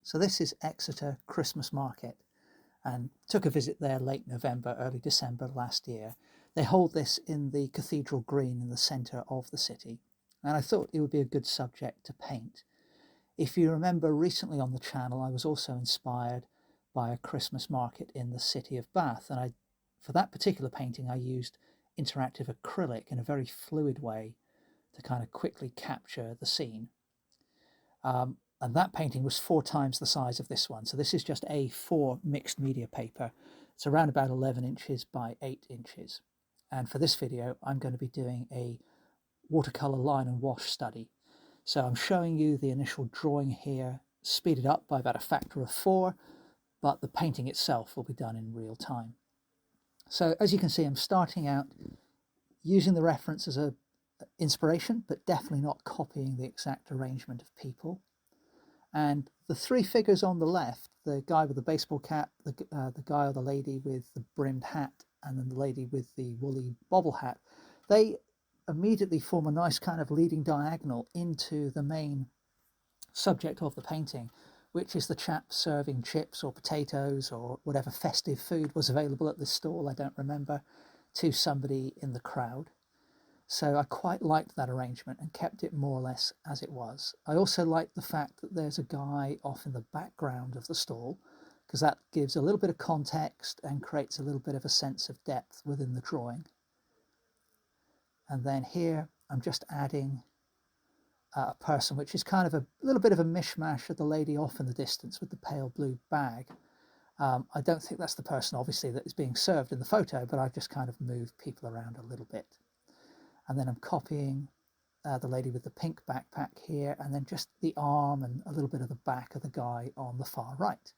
So this is Exeter Christmas Market, and took a visit there late November, early December last year. They hold this in the Cathedral Green in the centre of the city, and I thought it would be a good subject to paint. If you remember, recently on the channel I was also inspired by a Christmas market in the city of Bath, and for that particular painting I used interactive acrylic in a very fluid way to kind of quickly capture the scene. And that painting was 4 times the size of this one. So this is just A4 mixed media paper. It's around about 11 inches by 8 inches. And for this video, I'm going to be doing a watercolor line and wash study. So I'm showing you the initial drawing here, speeded up by about a factor of 4, but the painting itself will be done in real time. So as you can see, I'm starting out using the reference as an inspiration, but definitely not copying the exact arrangement of people. And the 3 figures on the left, the guy with the baseball cap, the guy or the lady with the brimmed hat, and then the lady with the woolly bobble hat, they immediately form a nice kind of leading diagonal into the main subject of the painting, which is the chap serving chips or potatoes or whatever festive food was available at this stall, I don't remember, to somebody in the crowd. So I quite liked that arrangement and kept it more or less as it was. I also liked the fact that there's a guy off in the background of the stall, because that gives a little bit of context and creates a little bit of a sense of depth within the drawing. And then here I'm just adding a person, which is kind of a little bit of a mishmash of the lady off in the distance with the pale blue bag. I don't think that's the person, obviously, that is being served in the photo, but I've just kind of moved people around a little bit. And then I'm copying the lady with the pink backpack here, and then just the arm and a little bit of the back of the guy on the far right,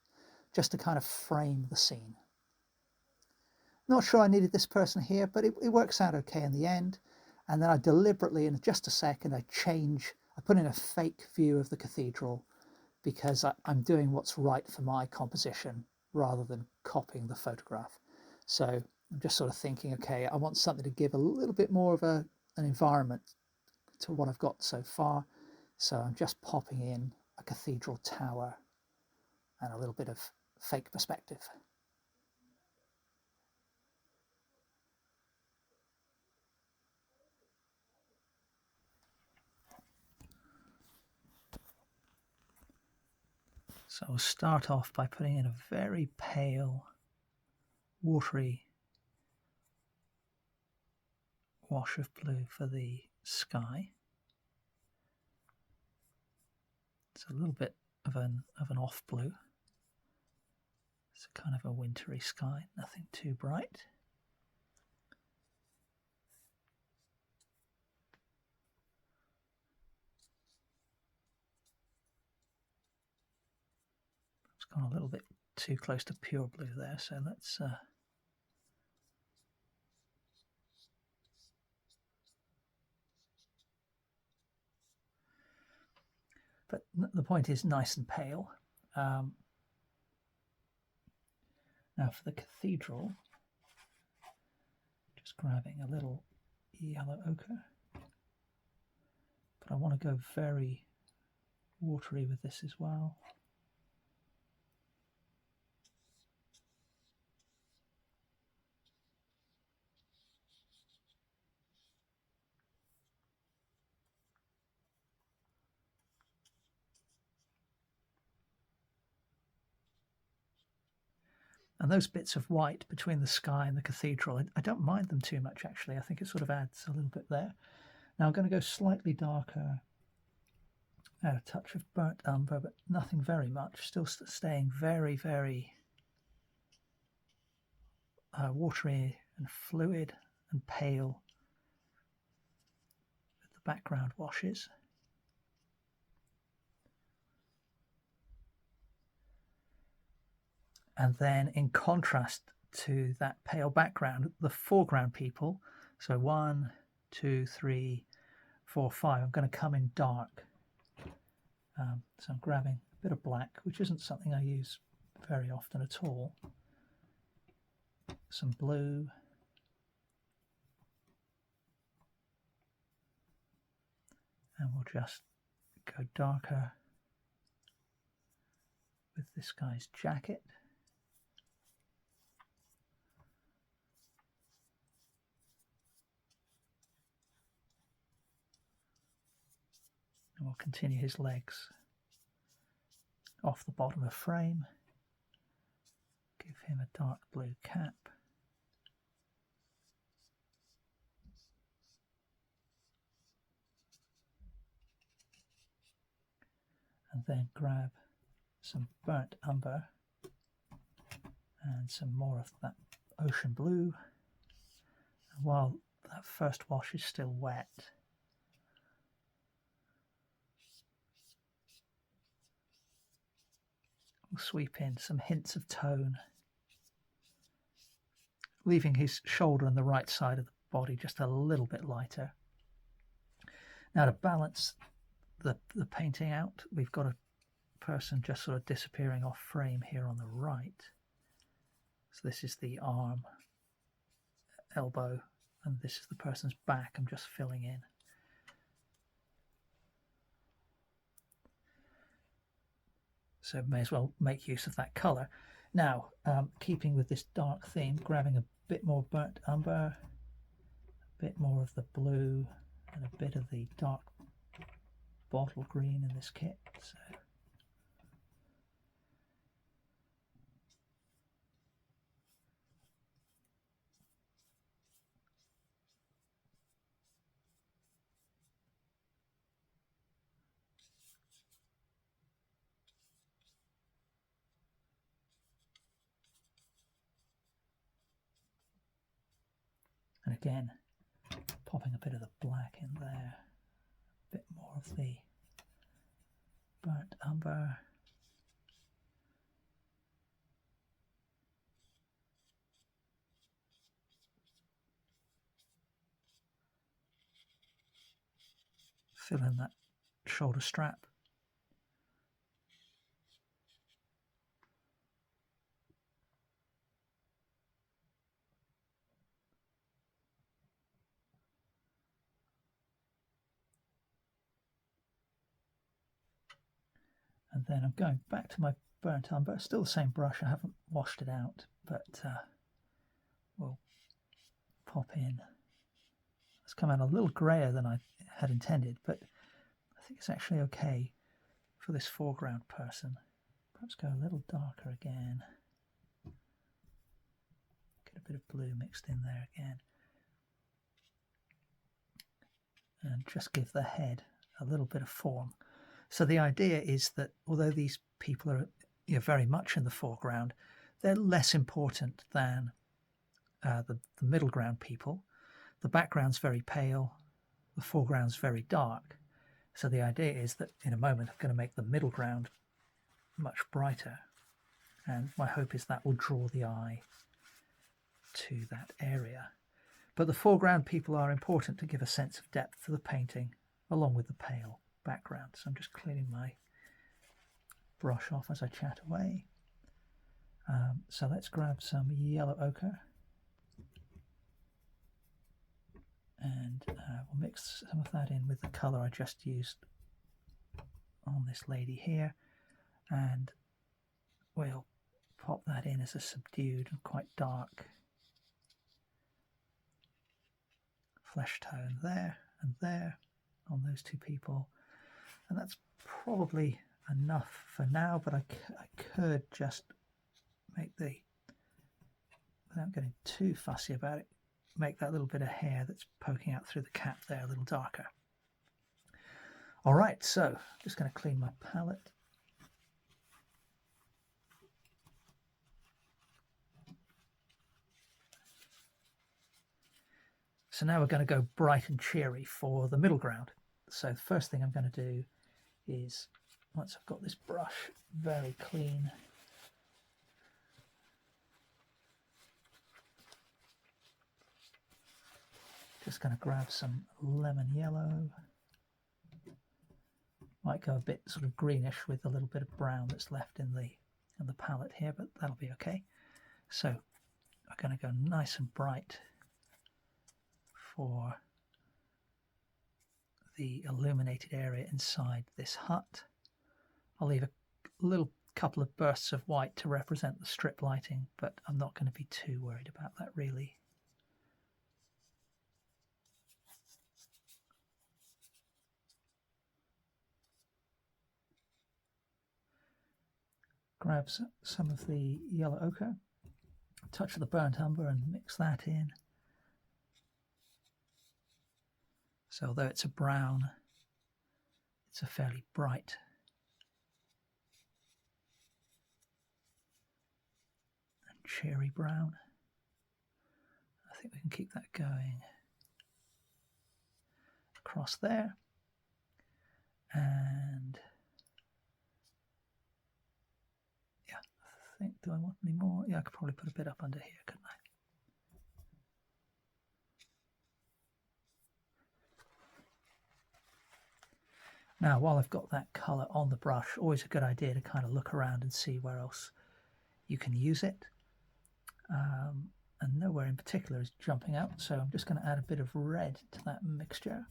just to kind of frame the scene. Not sure I needed this person here, but it works out okay in the end. And then I deliberately, in just a second, I put in a fake view of the cathedral, because I'm doing what's right for my composition rather than copying the photograph. So I'm just sort of thinking, okay, I want something to give a little bit more of an environment to what I've got so far. So I'm just popping in a cathedral tower and a little bit of fake perspective. So I'll start off by putting in a very pale, watery wash of blue for the sky. It's a little bit of an off blue. It's kind of a wintry sky, nothing too bright. It's gone a little bit too close to pure blue there, so let's but the point is nice and pale. Now for the cathedral, just grabbing a little yellow ochre, but I want to go very watery with this as well. And those bits of white between the sky and the cathedral, I don't mind them too much, actually. I think it sort of adds a little bit there. Now I'm going to go slightly darker, add a touch of burnt umber, but nothing very much, still staying very, very watery and fluid and pale with the background washes. And then in contrast to that pale background, the foreground people, so 1, 2, 3, 4, 5, I'm going to come in dark. So I'm grabbing a bit of black, which isn't something I use very often at all. Some blue. And we'll just go darker this guy's jacket. And we'll continue his legs off the bottom of frame. Give him a dark blue cap. And then grab some burnt umber and some more of that ocean blue. And while that first wash is still wet, we'll sweep in some hints of tone, leaving his shoulder and the right side of the body just a little bit lighter. Now, to balance the painting out, we've got a person just sort of disappearing off frame here on the right. So this is the arm, elbow, and this is the person's back I'm just filling in. So may as well make use of that colour. Now, keeping with this dark theme, grabbing a bit more burnt umber, a bit more of the blue, and a bit of the dark bottle green in this kit. So and again, popping a bit of the black in there, a bit more of the burnt umber. Fill in that shoulder strap. And then I'm going back to my burnt umber, still the same brush, I haven't washed it out, but we'll pop in. It's come out a little grayer than I had intended, but I think it's actually okay for this foreground person. Perhaps go a little darker again. Get a bit of blue mixed in there again. And just give the head a little bit of form. So the idea is that although these people are very much in the foreground, they're less important than the middle ground people. The background's very pale, the foreground's very dark. So the idea is that in a moment I'm going to make the middle ground much brighter. And my hope is that will draw the eye to that area. But the foreground people are important to give a sense of depth to the painting, along with the pale background. So I'm just cleaning my brush off as I chat away. So let's grab some yellow ochre and we'll mix some of that in with the colour I just used on this lady here, and we'll pop that in as a subdued and quite dark flesh tone there and there on those two people. And that's probably enough for now, but I could just make without getting too fussy about it, make that little bit of hair that's poking out through the cap there a little darker. All right, so just going to clean my palette. So now we're going to go bright and cheery for the middle ground. So the first thing I'm going to do is, once I've got this brush very clean, just going to grab some lemon yellow. Might go a bit sort of greenish with a little bit of brown that's left in the palette here, but that'll be okay. So I'm going to go nice and bright for the illuminated area inside this hut. I'll leave a little couple of bursts of white to represent the strip lighting, but I'm not going to be too worried about that really. Grab some of the yellow ochre, touch of the burnt umber and mix that in. So although it's a brown, it's a fairly bright and cherry brown. I think we can keep that going across there. And yeah, I think, do I want any more? Yeah, I could probably put a bit up under here, couldn't I? Now, while I've got that colour on the brush, always a good idea to kind of look around and see where else you can use it. And nowhere in particular is jumping out, so I'm just going to add a bit of red to that mixture.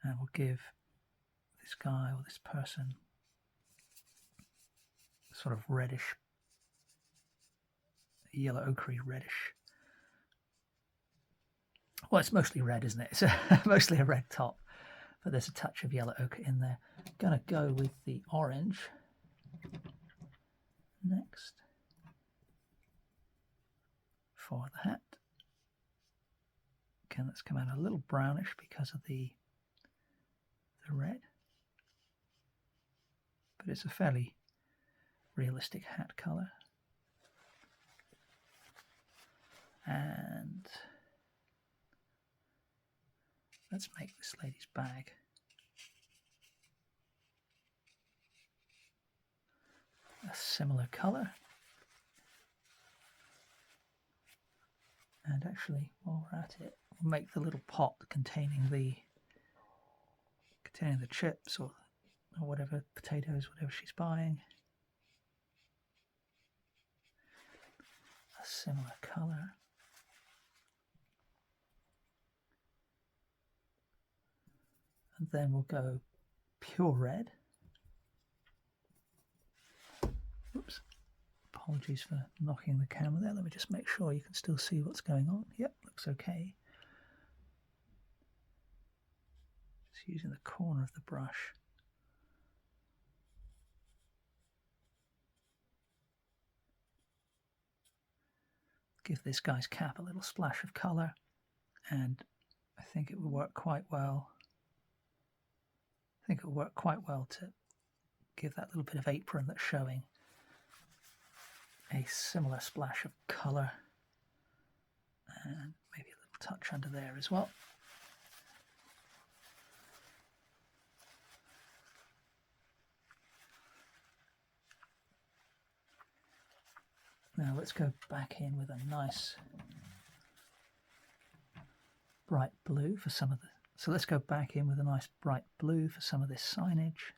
And we'll give this guy or this person sort of reddish, yellow ochre reddish. Well, it's mostly red, isn't it? It's mostly a red top, but there's a touch of yellow ochre in there. I'm going to go with the orange next for the hat. Again, that's come out a little brownish because of the red, but it's a fairly realistic hat colour. And let's make this lady's bag a similar colour. And actually, while we're at it, we'll make the little pot containing the chips or whatever, potatoes, whatever she's buying, a similar colour. And then we'll go pure red. Oops, apologies for knocking the camera there. Let me just make sure you can still see what's going on. Yep, looks okay. Just using the corner of the brush. Give this guy's cap a little splash of colour, and I think it will work quite well. I think it will work quite well to give that little bit of apron that's showing a similar splash of colour, and maybe a little touch under there as well. Now let's go back in with a nice bright blue for some of the... So let's go back in with a nice bright blue for some of this signage.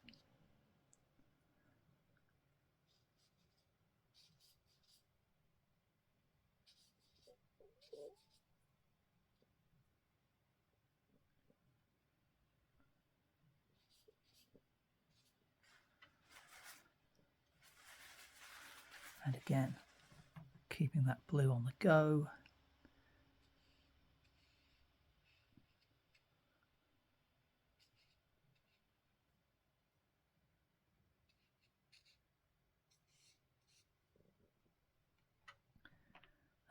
And again, keeping that blue on the go.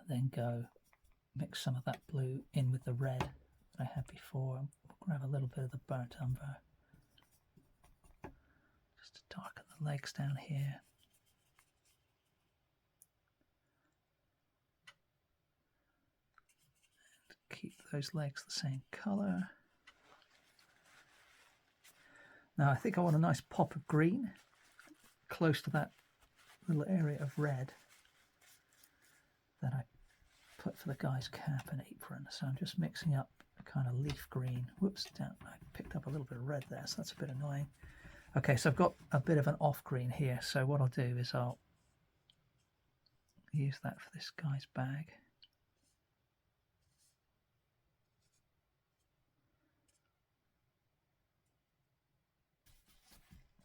And then go mix some of that blue in with the red that I had before. We'll grab a little bit of the burnt umber just to darken the legs down here. Keep those legs the same colour. Now I think I want a nice pop of green close to that little area of red that I put for the guy's cap and apron. So I'm just mixing up a kind of leaf green. Whoops, down, I picked up a little bit of red there, so that's a bit annoying. Okay, so I've got a bit of an off green here, so what I'll do is I'll use that for this guy's bag.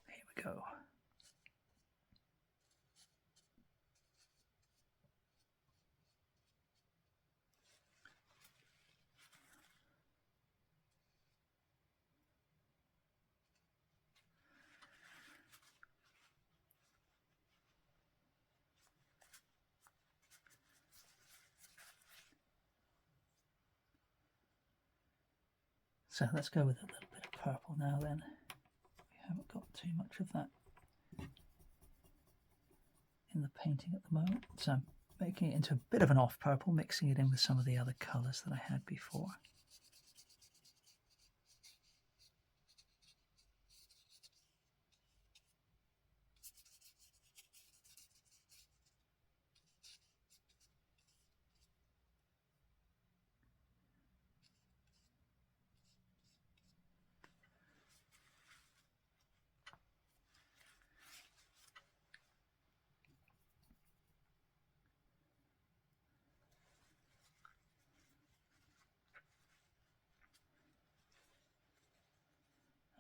Here we go. So let's go with a little bit of purple now then. We haven't got too much of that in the painting at the moment. So I'm making it into a bit of an off purple, mixing it in with some of the other colours that I had before.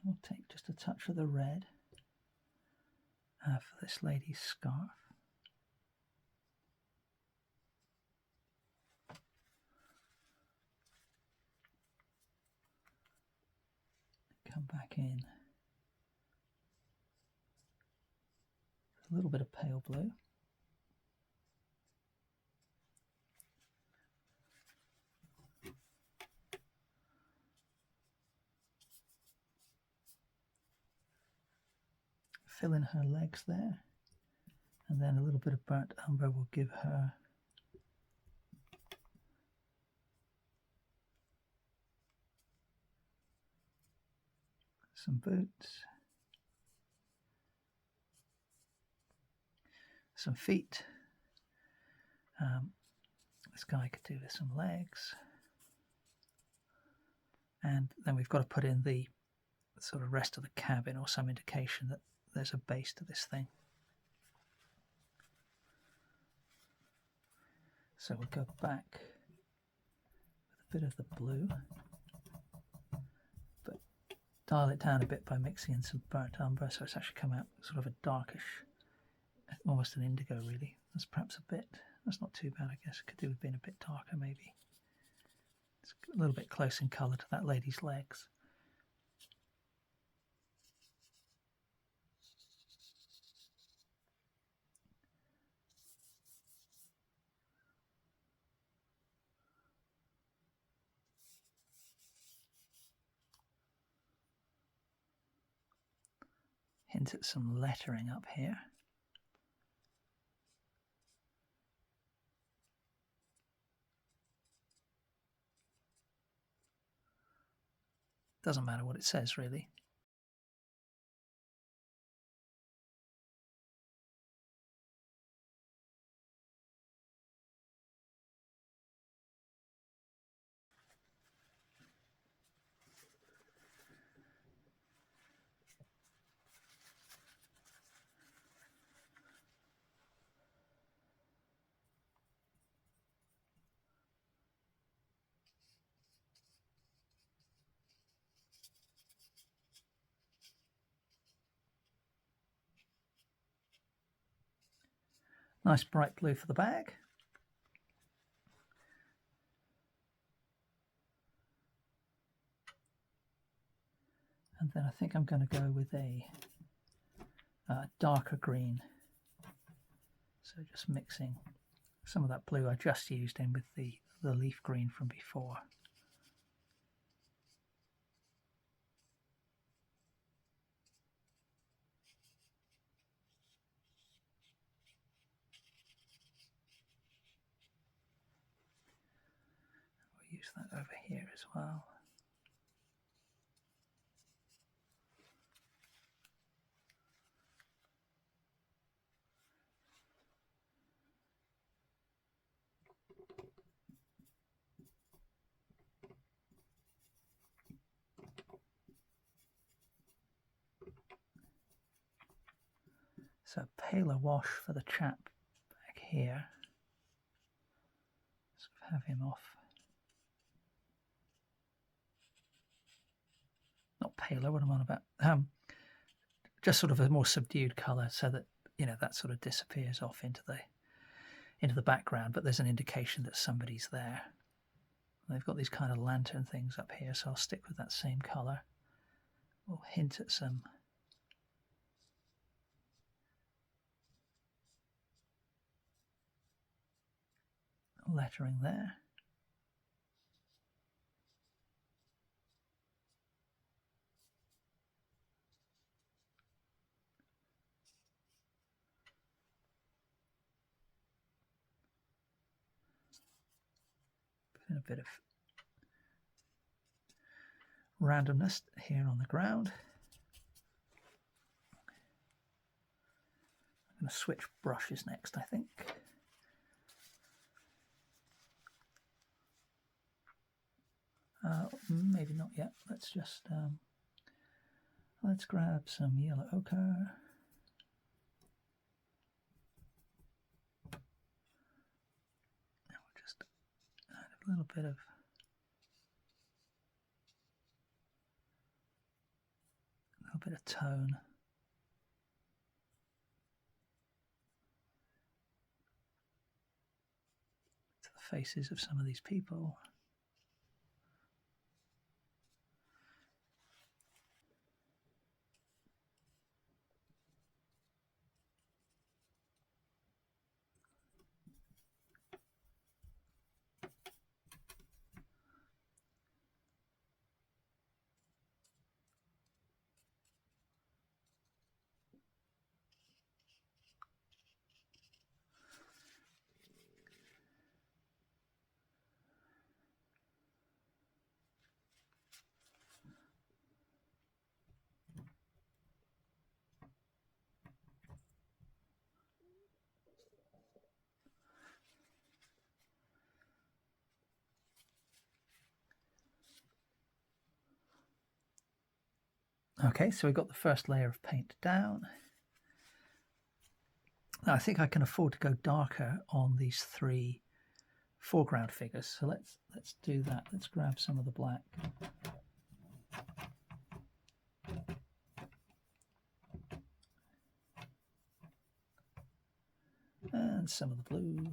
We'll take just a touch of the red for this lady's scarf. Come back in. A little bit of pale blue. Fill in her legs there, and then a little bit of burnt umber will give her some boots, some feet. This guy could do with some legs, and then we've got to put in the sort of rest of the cabin, or some indication that there's a base to this thing. So we'll go back with a bit of the blue, but dial it down a bit by mixing in some burnt umber, so it's actually come out sort of a darkish, almost an indigo really. That's perhaps a bit, that's not too bad I guess. It could do with being a bit darker maybe. It's a little bit close in colour to that lady's legs. Hint at some lettering up here. Doesn't matter what it says really. Nice bright blue for the bag. And then I think I'm going to go with a darker green. So just mixing some of that blue I just used in with the leaf green from before. We'll use that over here as well. So paler wash for the chap back here. Sort of have him off. Not paler, what am I on about? Just sort of a more subdued colour, so that that sort of disappears off into the background, but there's an indication that somebody's there. They've got these kind of lantern things up here, so I'll stick with that same colour. We'll hint at some lettering there. And a bit of randomness here on the ground. I'm going to switch brushes next, I think. Maybe not yet. Let's just let's grab some yellow ochre. And we'll just add a little bit of tone. To the faces of some of these people. Okay, so we've got the first layer of paint down. Now I think I can afford to go darker on these three foreground figures. So let's do that. Let's grab some of the black. And some of the blue.